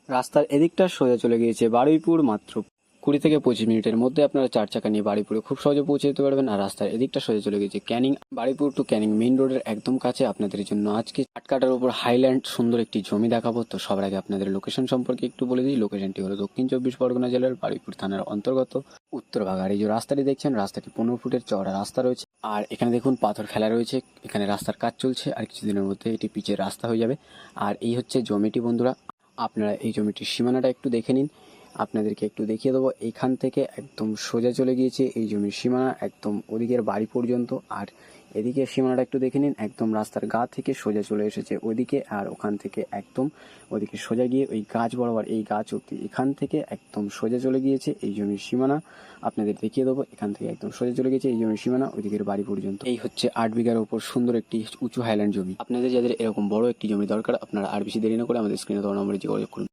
রাস্তার এদিকটা সোজা চলে গিয়েছে বারুইপুর। মাত্র 20 থেকে 25 মিনিটের মধ্যে আপনারা 4 চাকা নিয়ে বারুইপুরে খুব সহজে পৌঁছে যেতে পারবেন। আর রাস্তার এদিকটা সোজা চলে গেছে ক্যানিং। বারুইপুর টু ক্যানিং মেইন রোডের একদম কাছে আপনাদের জন্য আজকে 8 কাঠার উপর হাইল্যান্ড সুন্দর একটি জমি দেখাবো। তো সবার আগে আপনাদের লোকেশন সম্পর্কে একটু বলে দিই। লোকেশনটি হলো দক্ষিণ 24 পরগনা জেলার বারুইপুর থানার অন্তর্গত উত্তরভাগ। আর এই যে রাস্তাটি দেখছেন, রাস্তাটি 15 ফুটের চওড়া রাস্তা রয়েছে। আর এখানে দেখুন পাথর ফেলা রয়েছে। এখানে রাস্তার কাজ চলছে, আর কিছুদিনের মধ্যে এটি পিচের রাস্তা হয়ে যাবে। আর এই হচ্ছে জমিটি বন্ধুরা। আপনারা এই জমিটির সীমানাটা একটু দেখে নিন। আপনাদেরকে একটু দেখিয়ে দেবো। এইখান থেকে একদম সোজা চলে গিয়েছে এই জমির সীমানা একদম ওদিকের বাড়ি পর্যন্ত। আর এদিকে সীমানাটা একটু দেখে নিন, একদম রাস্তার গা থেকে সোজা চলে এসেছে ওইদিকে। আর ওখান থেকে একদম ওইদিকে সোজা গিয়ে ওই গাছ বরাবর, এই গাছ অব্দি এখান থেকে একদম সোজা চলে গিয়েছে এই জমির সীমানা। আপনাদের দেখিয়ে দেবো, এখান থেকে একদম সোজা চলে গেছে এই জমির সীমানা ওইদিকের বাড়ি পর্যন্ত। এই হচ্ছে 8 বিঘার ওপর সুন্দর একটি উঁচু হাইল্যান্ড জমি। আপনাদের যাদের এরকম বড় একটি জমি দরকার, আপনারা আর বেশি দেরি না করে আমাদের স্ক্রিনে দেওয়া নম্বরে যোগাযোগ করুন।